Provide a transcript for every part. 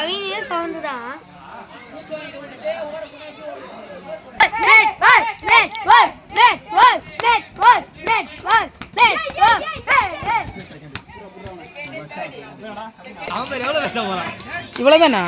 கவினியே சவுண்டுதான். இவ்வளவுதானா?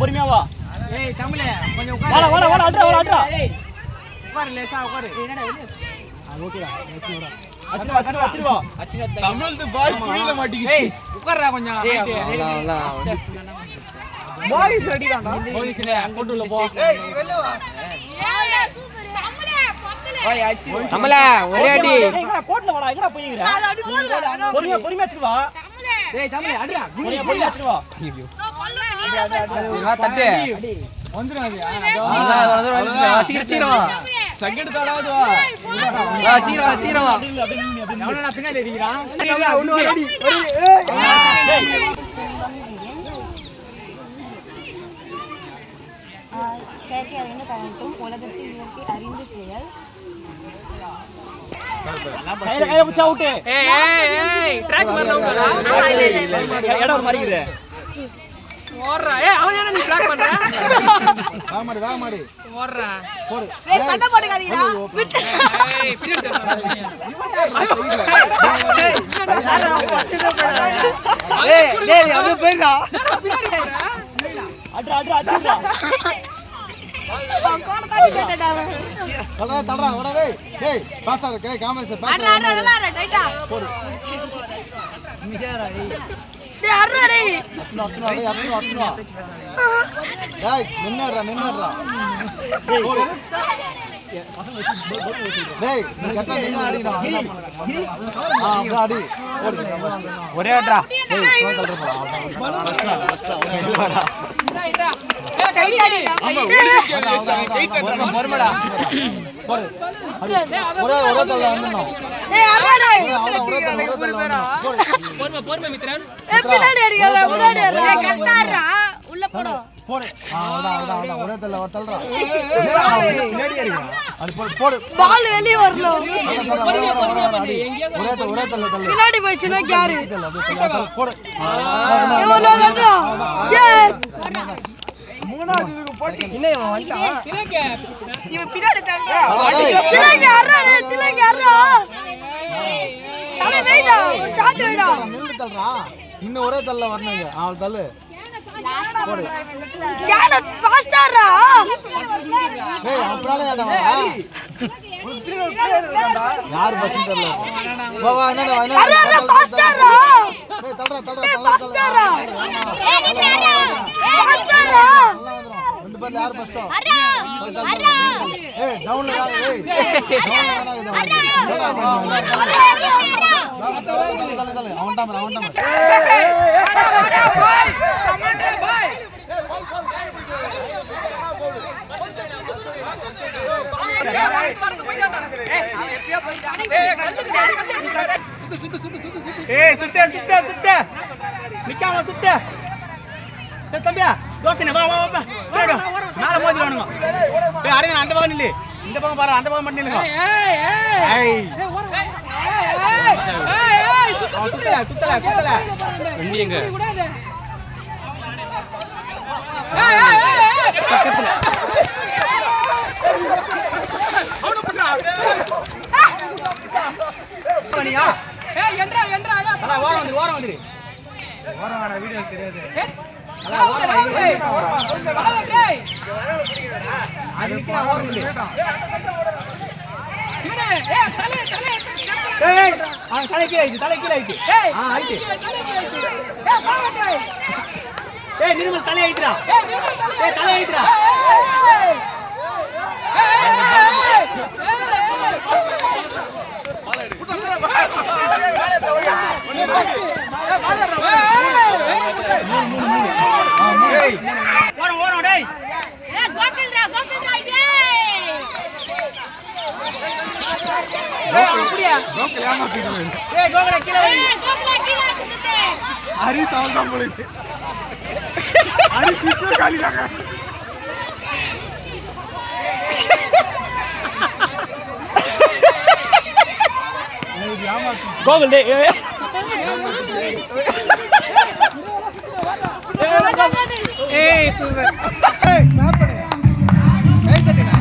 பொறுமையா வா. ஏய் தமிழே கொஞ்சம் உட்காரு. வாடா அட்ரா. உட்காரு லேசா உட்காரு. என்னடா இது? ஓகேடா. அச்சிரு வா. தமிழ்து பால் புரியல மாட்டீங்க. ஏய் உட்கார்றா கொஞ்சம். பாய்ஸ் ரெடிடாடா. போலீஸ்ல அங்கோட்டு உள்ள போ. ஏய் வெல்ல வா. சூப்பர். தமிழே பத்தல. ஓய் அச்சிரு. தமிழே ஒரே அடி. எங்கடா கோட்ல வாடா. எங்கடா போறீங்க? பொறுமையா அச்சிரு வா. டேய் தமிழே அடிடா. பொறுமையா அச்சிரு வா. தட்டு வந்துரும் அது சீக்கிரம் செகண்ட் தடாவது வா சீக்கிரம் வா அவனா பின்னாடி அடிக்கிறான் செயற்கை அறிந்து பயன்படும் உலகத்தில் இயற்கை அறிந்து செயல் கையில புடிச்சா அவுட் ஏய் ட்ராக் மாறறவங்கடா இல்ல எடா மாறிக்குது ஓடுறா ஏய் அவன் என்ன நீ ட்ராக் பண்ற வா மாடு ஓடுறா போடு ஏய் கட்ட போடுகாதீடா ஏய் பின்னாடி ஏய் அது போய்டா பின்னாடி போறா அட்ரா கோண தாடி கேட்டடா தடா ஓடா டேய் பாஸ் ஆக காமெஸ் பாஸ் அட்ரா நல்லா டைட்டா போடு டேய் அட்ரா டேய் அட்ரா டேய் நின்னடா டேய் நீ கட்ட நின்னு அடிடா அடி ஒரே அட்ரா டேய் சோ தள்ளுறா இதா ஏய் கை அடி கை தட்டடா மர்மடா போடு ஒரே தள்ள வந்துடணும் டேய் அட்ரா டேய் பொறுமை மித்ரன் ஏய் பின்னாடி அடிக்காத முன்னாடி அடிடா கட்டாறா உள்ள போடு அதான் ஒரே தள்ள தள்ளுறா முன்னாடி அடிங்க அது போடு பால் வெளிய வரணும் ஒரே தள்ள பின்னாடி போய்ச்சுனா கேரு போடு எவ்வளவுடா எஸ் மூணாவது இதுக்கு போட்டு இன்னே வந்துட்டான் இவன் பின்னாடி தாங்க திலங்க அறா தலை வைடா ஒரு ஷாட் வைடா நின்னு தள்ளுறா இன்னும் ஒரே தள்ள வரணுங்க அவள் தள்ளு கேன ஃபாஸ்டரா டேய் அப்புறால யார் பஸ் தெரியல வா வா என்னடா அறா ஃபாஸ்டரா டேய் தள்ளுறா ஃபாஸ்டரா ஏய் நிக்கறா ஃபாஸ்டரா ரெண்டு பேர்ல யார் பஸ் அறா ஏய் டவுன்ல யார் ஏய் டவுன்ல தள்ள அவன் டாம சுத்த நிக்காம சுத்த தம்பியா தோசை வா மேல மோதி வானுங்க அரங்க அந்த பக்கம் நில்லு இந்த பக்கம் பாரு அந்த பக்கம் மட்டும் நில்லுங்க சுத்தல எங்க ஓரம் வந்துரு வீடியோ தெரியாது நிர்மல் தலை ஆயிடுறா தலை ஆயிடுறா ஹரிஸ் அவன்தான் போயிட்டு ஹரிஸ் இப்போ காலிடாங்க கோகுல் டே ஏய் சூப்பர் ஏய் ஸ்டாப் பண்ணு கை தட்டுங்க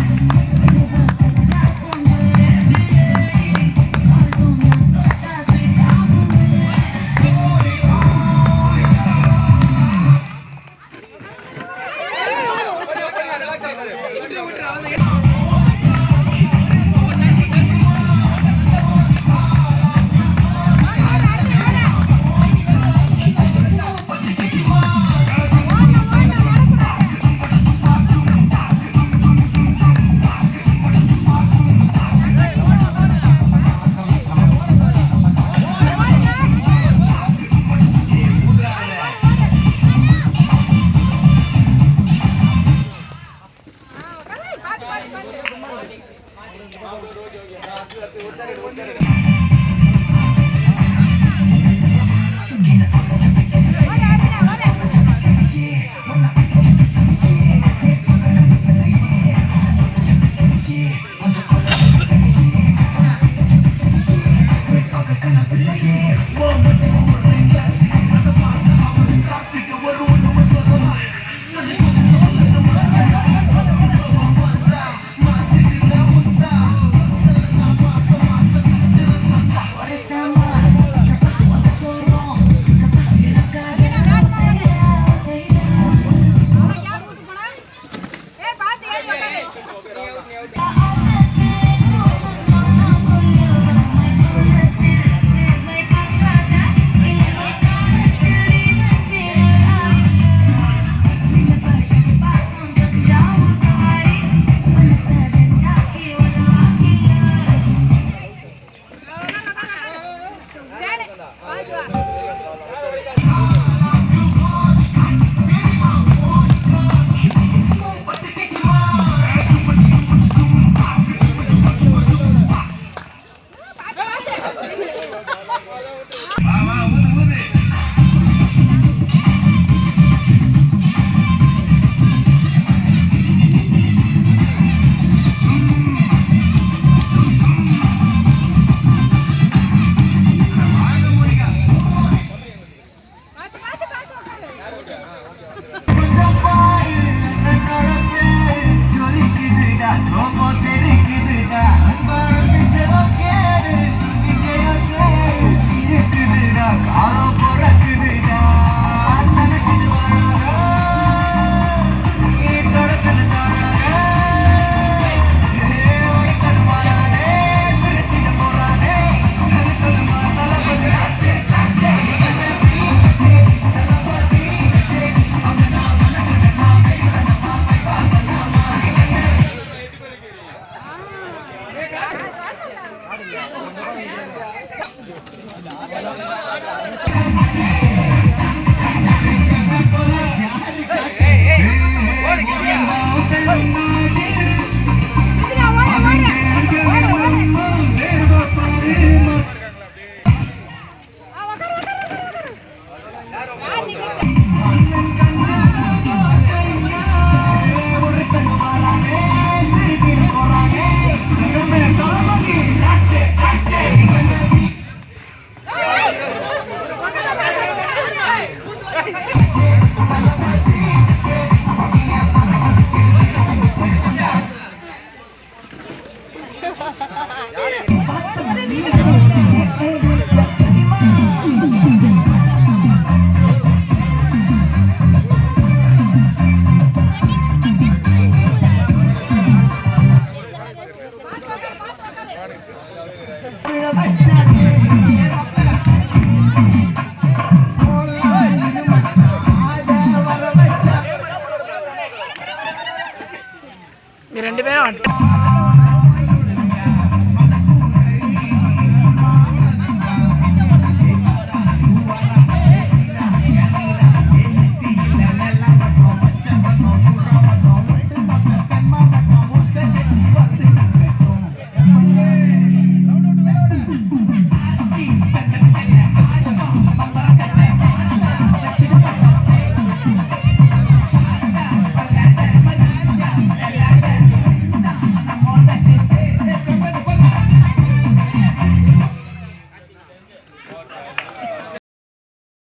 ரெண்டு பேரும்